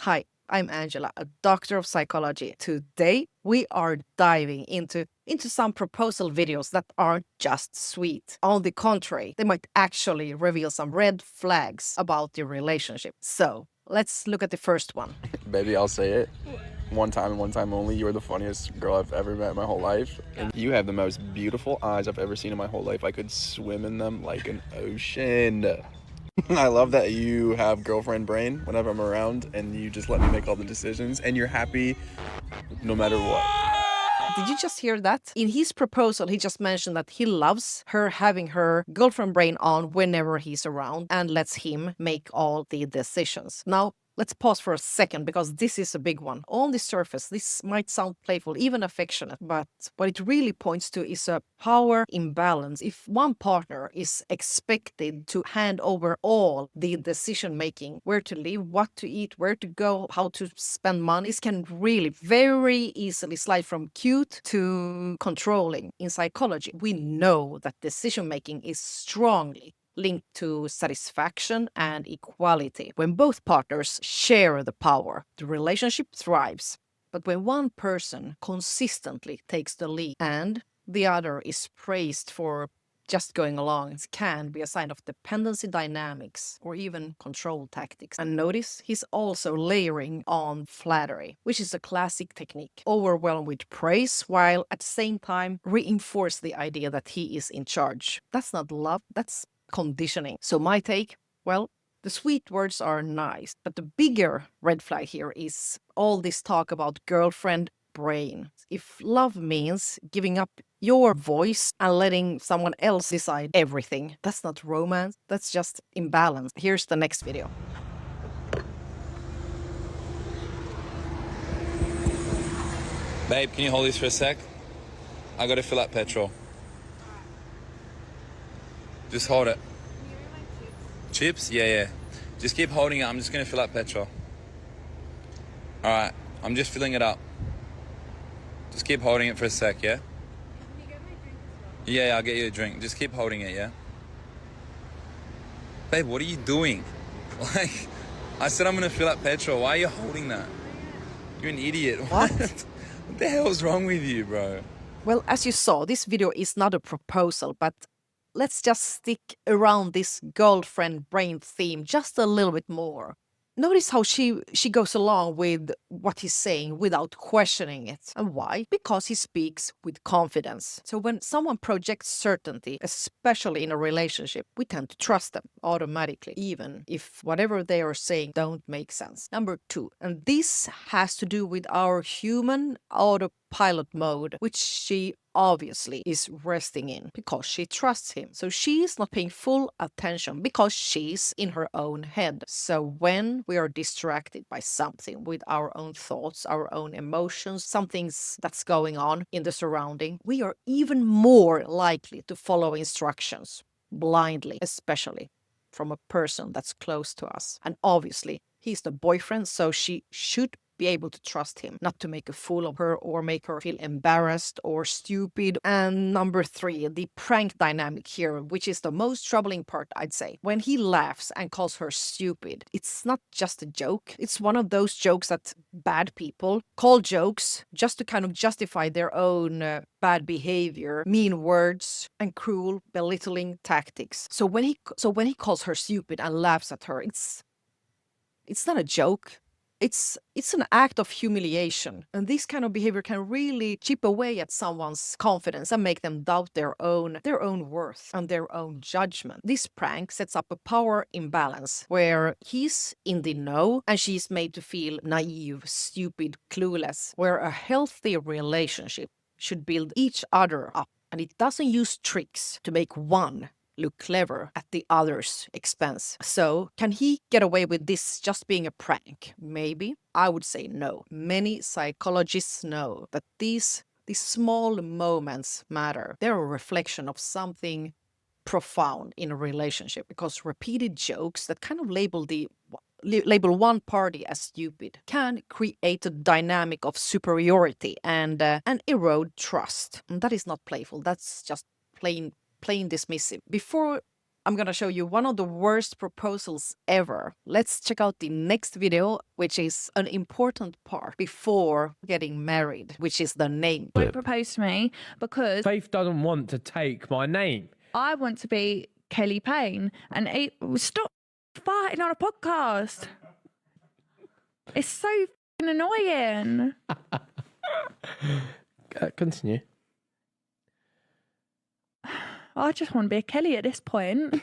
Hi, I'm Angela, a doctor of psychology. Today, we are diving into some proposal videos that aren't just sweet. On the contrary, they might actually reveal some red flags about your relationship. So, let's look at the first one. Baby, I'll say it. One time and one time only, you are the funniest girl I've ever met in my whole life. And you have the most beautiful eyes I've ever seen in my whole life. I could swim in them like an ocean. I love that you have girlfriend brain whenever I'm around and you just let me make all the decisions and you're happy no matter what. Did you just hear that? In his proposal, he just mentioned that he loves her having her girlfriend brain on whenever he's around and lets him make all the decisions. Now, let's pause for a second because this is a big one. On the surface, this might sound playful, even affectionate, but what it really points to is a power imbalance. If one partner is expected to hand over all the decision making, where to live, what to eat, where to go, how to spend money, this can really very easily slide from cute to controlling. In psychology, we know that decision making is strongly linked to satisfaction and equality. When both partners share the power, the relationship thrives. But when one person consistently takes the lead and the other is praised for just going along, it can be a sign of dependency dynamics or even control tactics. And notice he's also layering on flattery, which is a classic technique. Overwhelm with praise while at the same time reinforce the idea that he is in charge. That's not love, that's conditioning. So my take, well, the sweet words are nice, but the bigger red flag here is all this talk about girlfriend brain. If love means giving up your voice and letting someone else decide everything, that's not romance, that's just imbalance. Here's the next video. Babe, can you hold this for a sec? I gotta fill up petrol. Just hold it. Chips? Yeah. Just keep holding it. I'm just gonna fill up petrol. Alright, I'm just filling it up. Just keep holding it for a sec, yeah? Can you get my drink as well? Yeah, I'll get you a drink. Just keep holding it, yeah? Babe, what are you doing? Like, I said I'm gonna fill up petrol. Why are you holding that? You're an idiot. What? What the hell's wrong with you, bro? Well, as you saw, this video is not a proposal, but let's just stick around this girlfriend brain theme just a little bit more. Notice how she goes along with what he's saying without questioning it. And why? Because he speaks with confidence. So when someone projects certainty, especially in a relationship, we tend to trust them automatically, even if whatever they are saying don't make sense. Number 2, and this has to do with our human autopilot mode, which she obviously is resting in because she trusts him. So she is not paying full attention because she's in her own head. So when we are distracted by something with our own thoughts, our own emotions, something's that's going on in the surrounding, we are even more likely to follow instructions blindly, especially from a person that's close to us. And obviously, he's the boyfriend, so she should be able to trust him, not to make a fool of her or make her feel embarrassed or stupid. And number 3, the prank dynamic here, which is the most troubling part, I'd say. When he laughs and calls her stupid, it's not just a joke. It's one of those jokes that bad people call jokes just to kind of justify their own bad behavior, mean words, and cruel, belittling tactics. So when he calls her stupid and laughs at her, it's not a joke. It's an act of humiliation. And this kind of behavior can really chip away at someone's confidence and make them doubt their own worth and their own judgment. This prank sets up a power imbalance where he's in the know and she's made to feel naive, stupid, clueless, where a healthy relationship should build each other up. And it doesn't use tricks to make one look clever at the other's expense. So, can he get away with this just being a prank? Maybe. I would say no. Many psychologists know that these small moments matter. They're a reflection of something profound in a relationship because repeated jokes that kind of label one party as stupid can create a dynamic of superiority and erode trust. And that is not playful. That's just plain dismissive. Before I'm gonna show you one of the worst proposals ever. Let's check out the next video, which is an important part before getting married, which is the name. Won't propose to me because Faith doesn't want to take my name. I want to be Kelly Payne. And stop fighting on a podcast. It's so f***ing annoying. Continue. I just want to be a Kelly at this point.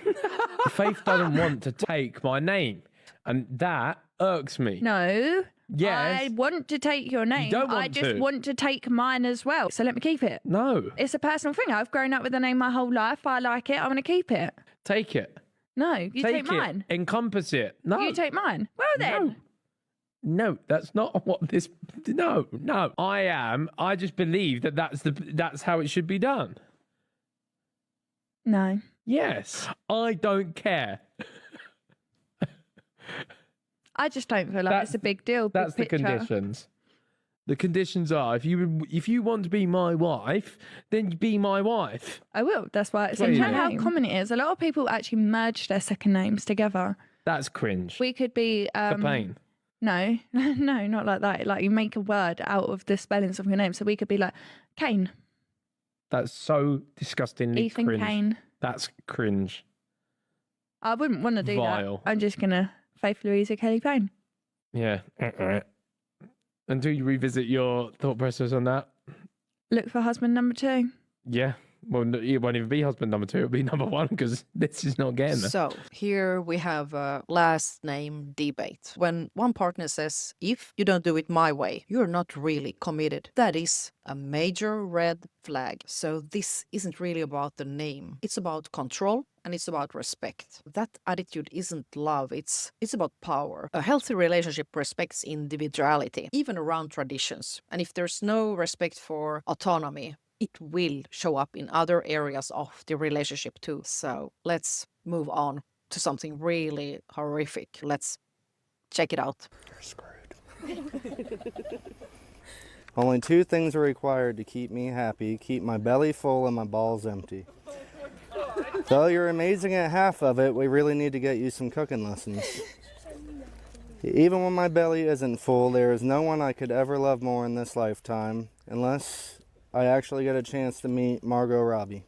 Faith doesn't want to take my name, and that irks me. No. Yes. I want to take your name. don't want I just to. want to take mine as well. So let me keep it. No. It's a personal thing. I've grown up with the name my whole life. I like it. I want to keep it. Take it. No, you take it. mine. Encompass it. No. You take mine. Well then. No, that's not what this. No. I just believe that that's how it should be done. No. Yes. I don't care. I just don't feel like it's a big deal. That's the big picture. conditions. The conditions are if you want to be my wife, then be my wife. I will. That's why it's What do you how mean? common it is. A lot of people actually merge their second names together. That's cringe. We could be For pain. No, no, not like that. Like you make a word out of the spellings of your name. So we could be like Kane, That's so disgustingly Ethan cringe. Kane. That's cringe. I wouldn't want to do Vile. that. I'm just gonna Faith Louisa Kelly Payne. Yeah. Until you revisit your thought process on that. Look for husband number 2. Yeah. Well, it won't even be husband number 2. It'll be number 1 because this is not getting there. So here we have a last name debate. When one partner says, if you don't do it my way, you're not really committed. That is a major red flag. So this isn't really about the name. It's about control and it's about respect. That attitude isn't love. It's about power. A healthy relationship respects individuality, even around traditions. And if there's no respect for autonomy, it will show up in other areas of the relationship too. So let's move on to something really horrific. Let's check it out. You're screwed. Only 2 things are required to keep me happy. Keep my belly full and my balls empty. Though you're amazing at half of it, we really need to get you some cooking lessons. Even when my belly isn't full, there is no one I could ever love more in this lifetime, unless I actually get a chance to meet Margot Robbie.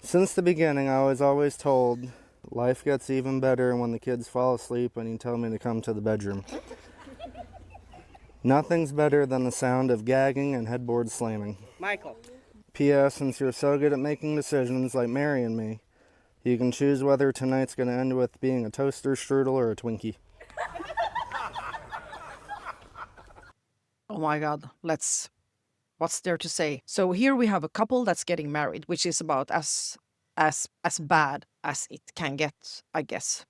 Since the beginning, I was always told, life gets even better when the kids fall asleep and you tell me to come to the bedroom. Nothing's better than the sound of gagging and headboard slamming. Michael. P.S. Since you're so good at making decisions like marrying me, you can choose whether tonight's going to end with being a toaster strudel or a Twinkie. Oh my God, what's there to say? So here we have a couple that's getting married, which is about as bad as it can get, I guess.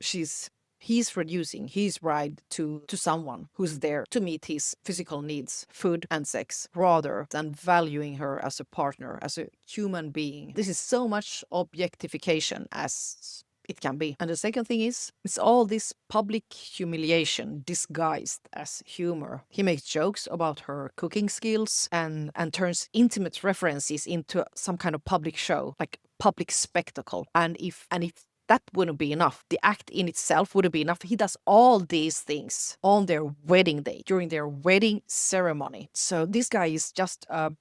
He's reducing his bride to someone who's there to meet his physical needs, food and sex, rather than valuing her as a partner, as a human being. This is so much objectification as it can be. And the second thing is, it's all this public humiliation disguised as humor. He makes jokes about her cooking skills and turns intimate references into some kind of public show, like public spectacle. And if that wouldn't be enough, the act in itself wouldn't be enough. He does all these things on their wedding day, during their wedding ceremony. So this guy is just a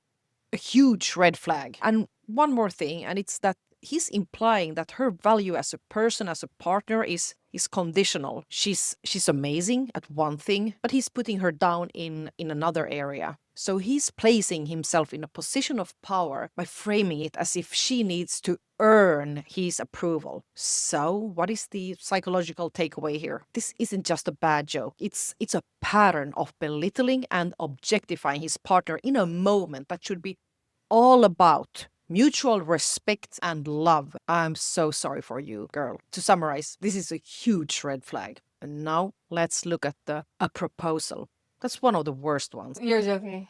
huge red flag. And one more thing, and it's that he's implying that her value as a person, as a partner is conditional. She's amazing at one thing, but he's putting her down in another area. So he's placing himself in a position of power by framing it as if she needs to earn his approval. So what is the psychological takeaway here? This isn't just a bad joke. It's a pattern of belittling and objectifying his partner in a moment that should be all about mutual respect and love. I'm so sorry for you, girl. To summarize, this is a huge red flag. And now let's look at a proposal. That's one of the worst ones. You're joking.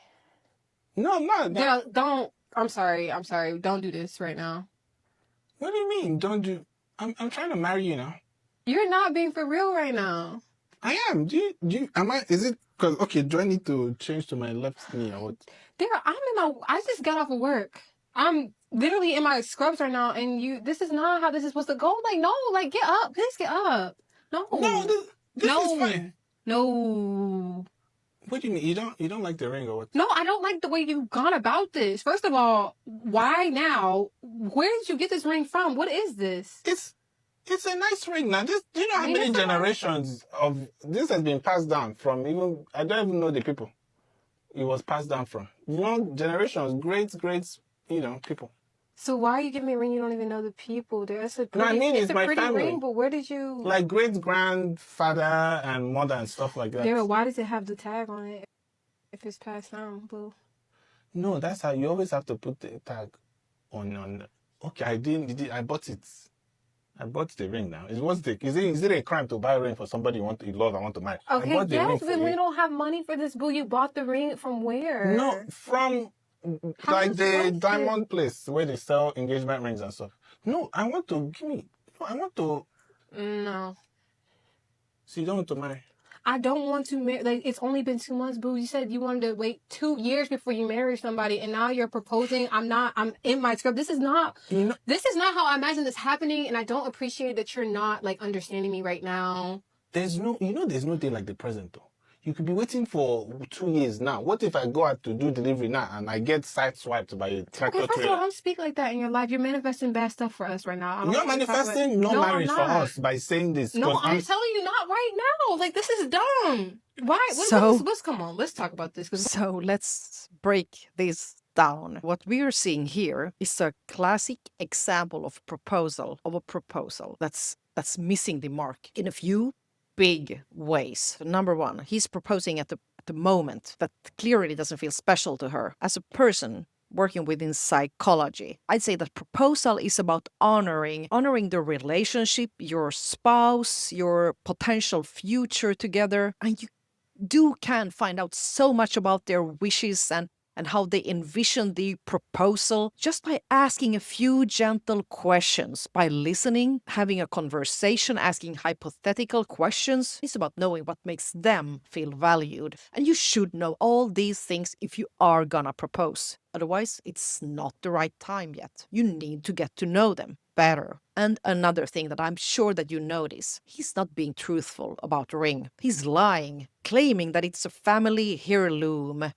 No, I'm not. Don't. I'm sorry. Don't do this right now. What do you mean? Don't do? I'm trying to marry you now. You're not being for real right now. I am. Am I? Is it? Cause okay. Do I need to change to my left knee or what? I just got off of work. I'm literally in my scrubs right now, and this is not how this is supposed to go. Like, no, like, get up. Please get up. No. No, this is fine. No. What do you mean? You don't like the ring or what? No, I don't like the way you've gone about this. First of all, why now? Where did you get this ring from? What is this? It's a nice ring now. This, do you know how Ring many is nice. generations of this has been passed down from? Even I don't even know the people it was passed down from. Long generations, great, people. So why are you giving me a ring you don't even know the people? It's a No, I pretty, mean, it's it's a my pretty family. ring, but where did you? Like great grandfather and mother and stuff like that. Daryl, why does it have the tag on it if it's passed down, boo? No, that's how you always have to put the tag on. Okay, I bought it. I bought the ring now. Is it a crime to buy a ring for somebody you love and want to marry? Okay, I bought the ring yes, for but you. we don't have money for this, boo. You bought the ring from where? No, from How like much the was it? diamond place where they sell engagement rings and stuff. No, I want to No. So you don't want to marry? I don't want to marry. Like, it's only been 2 months, boo. You said you wanted to wait 2 years before you marry somebody, and now you're proposing. I'm in my script. This is not how I imagine this happening, and I don't appreciate that you're not, like, understanding me right now. There's no day like the present though. You could be waiting for 2 years now. What if I go out to do delivery now and I get sideswiped by a tractor Okay, first of all, trailer? don't speak like that in your life. You're manifesting bad stuff for us right now. I don't You're want to talk about- manifesting no I'm marriage for not. us by saying this. No, 'cause I'm telling you not right now. Like, this is dumb. Why? So- Come on, let's talk about this. 'Cause So let's break this down. What we are seeing here is a classic example of a proposal that's missing the mark in a few big ways. Number one, he's proposing at the moment that clearly doesn't feel special to her. As a person working within psychology, I'd say that proposal is about honoring the relationship, your spouse, your potential future together, and you can find out so much about their wishes and how they envision the proposal just by asking a few gentle questions, by listening, having a conversation, asking hypothetical questions. It's about knowing what makes them feel valued. And you should know all these things if you are gonna propose. Otherwise, it's not the right time yet. You need to get to know them better. And another thing that I'm sure that you notice, he's not being truthful about the ring. He's lying, claiming that it's a family heirloom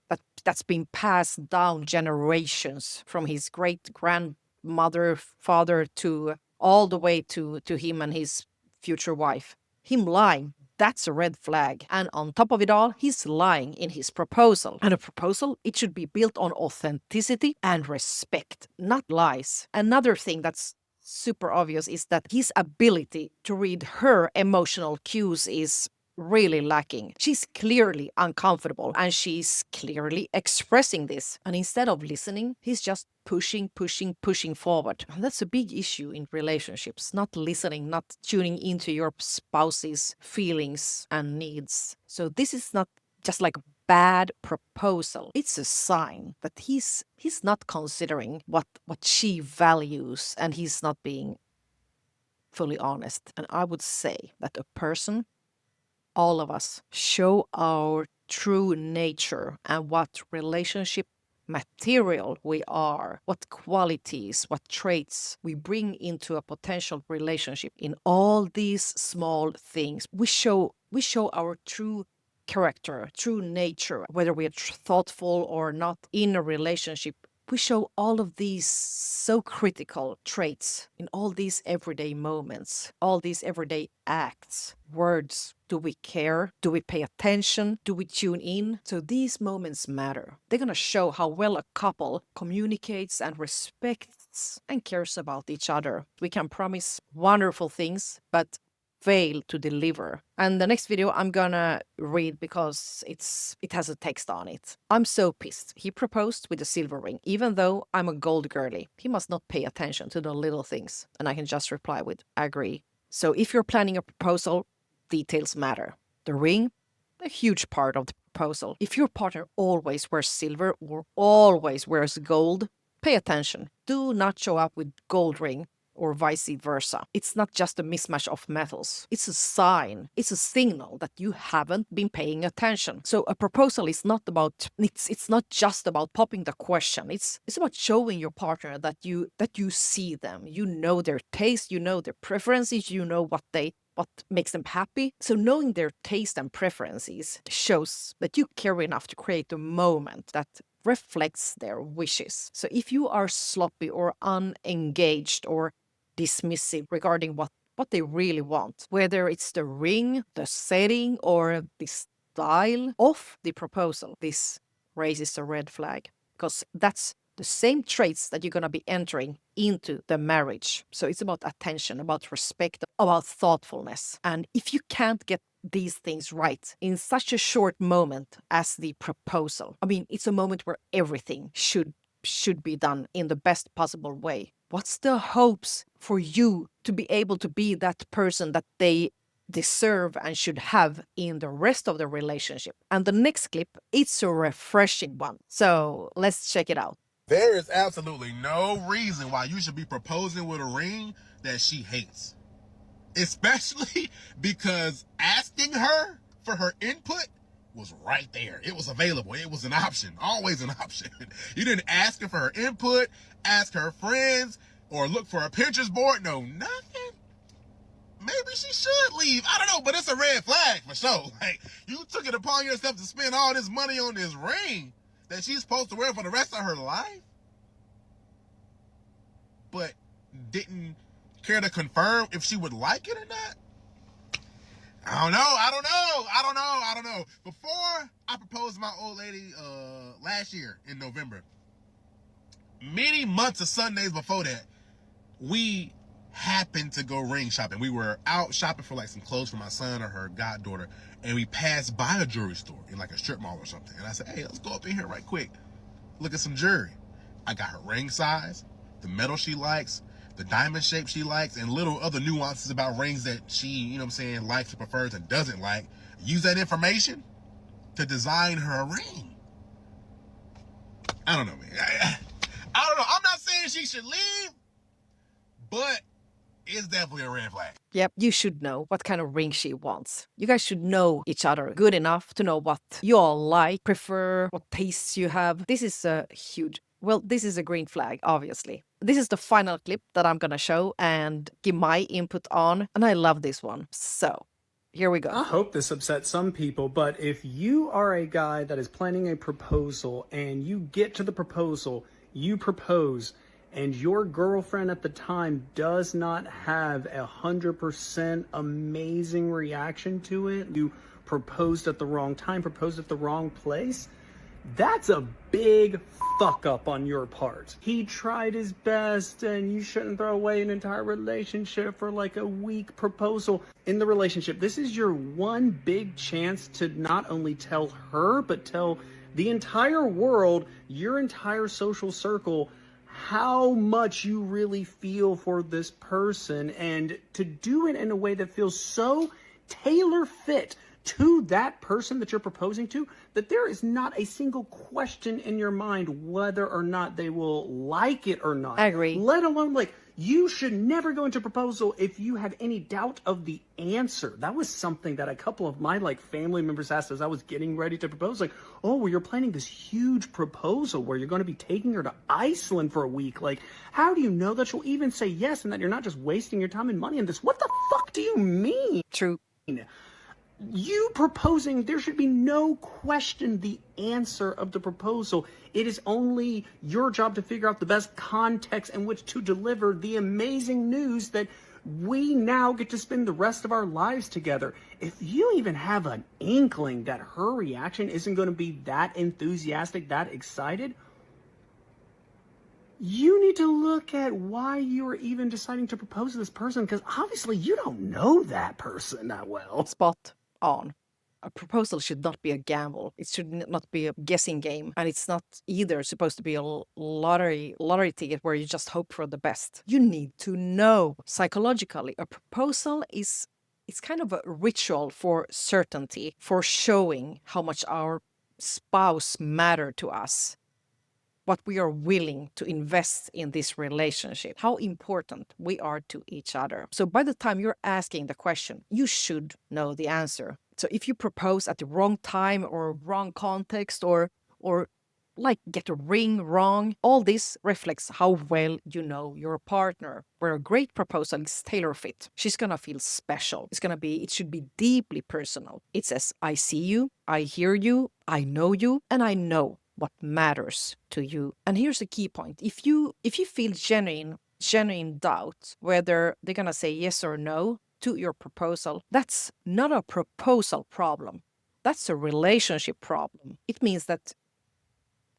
that's been passed down generations from his great grandmother, father, to all the way to him and his future wife. Him lying, that's a red flag. And on top of it all, he's lying in his proposal. And a proposal, it should be built on authenticity and respect, not lies. Another thing that's super obvious is that his ability to read her emotional cues is really lacking. She's clearly uncomfortable and she's clearly expressing this. And instead of listening, he's just pushing forward. And that's a big issue in relationships, not listening, not tuning into your spouse's feelings and needs. So this is not just like a bad proposal. It's a sign that he's not considering what she values, and he's not being fully honest. And I would say that a person, all of us, show our true nature and what relationship material we are, what qualities, what traits we bring into a potential relationship. In all these small things, we show our true character, true nature, whether we are thoughtful or not in a relationship. We show all of these so critical traits in all these everyday moments, all these everyday acts, words. Do we care? Do we pay attention? Do we tune in? So these moments matter. They're going to show how well a couple communicates and respects and cares about each other. We can promise wonderful things, but fail to deliver. And the next video I'm gonna read because it has a text on it. I'm so pissed. He proposed with a silver ring, even though I'm a gold girly. He must not pay attention to the little things. And I can just reply with agree. So if you're planning a proposal, details matter. The ring, a huge part of the proposal. If your partner always wears silver or always wears gold, pay attention. Do not show up with gold ring or vice versa. It's not just a mismatch of metals. It's a sign, it's a signal that you haven't been paying attention. So a proposal is not about, it's not just about popping the question. It's about showing your partner that you see them. You know their taste, you know their preferences, you know what makes them happy. So knowing their taste and preferences shows that you care enough to create a moment that reflects their wishes. So if you are sloppy or unengaged or dismissive regarding what they really want, whether it's the ring, the setting, or the style of the proposal, this raises a red flag, because that's the same traits that you're going to be entering into the marriage. So it's about attention, about respect, about thoughtfulness. And if you can't get these things right in such a short moment as the proposal, I mean, it's a moment where everything should be done in the best possible way. What's the hopes for you to be able to be that person that they deserve and should have in the rest of the relationship? And the next clip, it's a refreshing one. So let's check it out. There is absolutely no reason why you should be proposing with a ring that she hates. Especially because asking her for her input was right there. It was available. It was an option. Always an option. You didn't ask her for her input, ask her friends, or look for a Pinterest board. No, nothing. Maybe she should leave. I don't know, but it's a red flag for sure. Like, you took it upon yourself to spend all this money on this ring that she's supposed to wear for the rest of her life, but didn't care to confirm if she would like it or not. I don't know. Before I proposed to my old lady last year in November, many months of Sundays before that, we happened to go ring shopping. We were out shopping for like some clothes for my son or her goddaughter, and we passed by a jewelry store in like a strip mall or something. And I said, hey, let's go up in here right quick, look at some jewelry. I got her ring size, the metal she likes, the diamond shape she likes, and little other nuances about rings that she, you know what I'm saying, likes or prefers and doesn't like. Use that information to design her a ring. I don't know, man. I don't know. I'm not saying she should leave, but it's definitely a red flag. Yep, you should know what kind of ring she wants. You guys should know each other good enough to know what you all like, prefer, what tastes you have. This is a this is a green flag, obviously. This is the final clip that I'm gonna show and give my input on, and I love this one. So, here we go. I hope this upsets some people, but if you are a guy that is planning a proposal and you get to the proposal, you propose, and your girlfriend at the time does not have 100% amazing reaction to it, you proposed at the wrong time, proposed at the wrong place, that's a big fuck up on your part. He tried his best, and you shouldn't throw away an entire relationship for like a weak proposal. In the relationship, this is your one big chance to not only tell her, but tell the entire world, your entire social circle, how much you really feel for this person, and to do it in a way that feels so tailor fit to that person that you're proposing to, that there is not a single question in your mind whether or not they will like it or not. I agree. Let alone, like, you should never go into proposal if you have any doubt of the answer. That was something that a couple of my like family members asked as I was getting ready to propose. Like, oh, well, you're planning this huge proposal where you're going to be taking her to Iceland for a week. Like, how do you know that she'll even say yes and that you're not just wasting your time and money on this? What the fuck do you mean? True. You proposing, there should be no question the answer of the proposal. It is only your job to figure out the best context in which to deliver the amazing news that we now get to spend the rest of our lives together. If you even have an inkling that her reaction isn't going to be that enthusiastic, that excited, you need to look at why you're even deciding to propose to this person, because obviously you don't know that person that well. Spot on. A proposal should not be a gamble. It should not be a guessing game. And it's not either supposed to be a lottery ticket where you just hope for the best. You need to know psychologically. A proposal it's kind of a ritual for certainty, for showing how much our spouse matter to us. what we are willing to invest in this relationship, how important we are to each other. So by the time you're asking the question, you should know the answer. So if you propose at the wrong time or wrong context or like get a ring wrong, all this reflects how well you know your partner. Where a great proposal is tailor fit, she's gonna feel special. It should be deeply personal. It says, I see you, I hear you, I know you, and I know what matters to you. And here's the key point. If you feel genuine doubt whether they're gonna say yes or no to your proposal, that's not a proposal problem. That's a relationship problem. It means that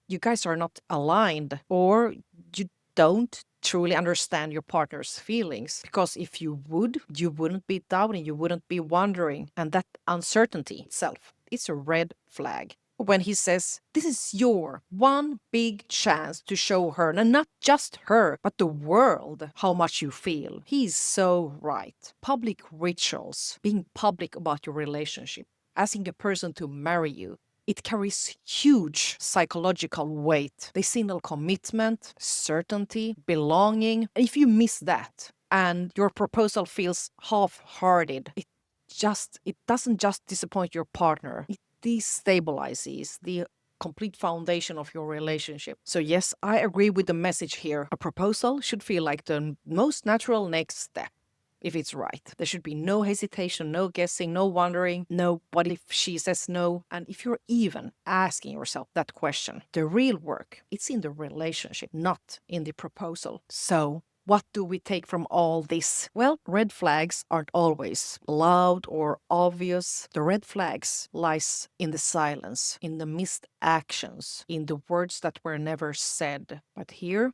you guys are not aligned, or you don't truly understand your partner's feelings. Because if you would, you wouldn't be doubting, you wouldn't be wondering. And that uncertainty itself, it's a red flag. When he says, this is your one big chance to show her, and not just her, but the world, how much you feel. He's so right. Public rituals, being public about your relationship, asking a person to marry you, it carries huge psychological weight. They signal commitment, certainty, belonging. And if you miss that and your proposal feels half-hearted, it doesn't just disappoint your partner. It destabilizes the complete foundation of your relationship. So yes, I agree with the message here. A proposal should feel like the most natural next step. If it's right, there should be no hesitation, no guessing, no wondering, no what if she says no. And if you're even asking yourself that question, the real work, it's in the relationship, not in the proposal. So what do we take from all this? Well, red flags aren't always loud or obvious. The red flags lies in the silence, in the missed actions, in the words that were never said. But here,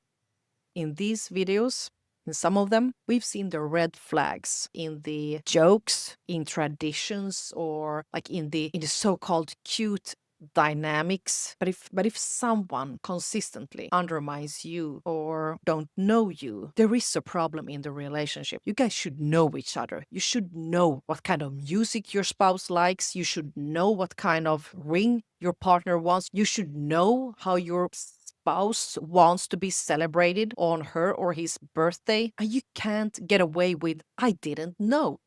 in these videos, in some of them, we've seen the red flags in the jokes, in traditions, or like in the so-called cute dynamics. But if someone consistently undermines you or don't know you, there is a problem in the relationship. You guys should know each other. You should know what kind of music your spouse likes. You should know what kind of ring your partner wants. You should know how your spouse wants to be celebrated on her or his birthday. And you can't get away with, I didn't know.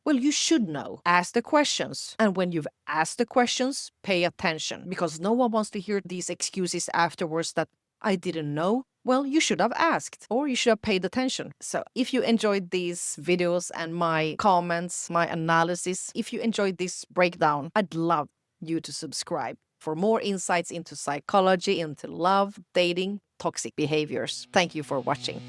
Well, you should know. Ask the questions. And when you've asked the questions, pay attention. Because no one wants to hear these excuses afterwards that I didn't know. Well, you should have asked, or you should have paid attention. So if you enjoyed these videos and my comments, my analysis, if you enjoyed this breakdown, I'd love you to subscribe for more insights into psychology, into love, dating, toxic behaviors. Thank you for watching.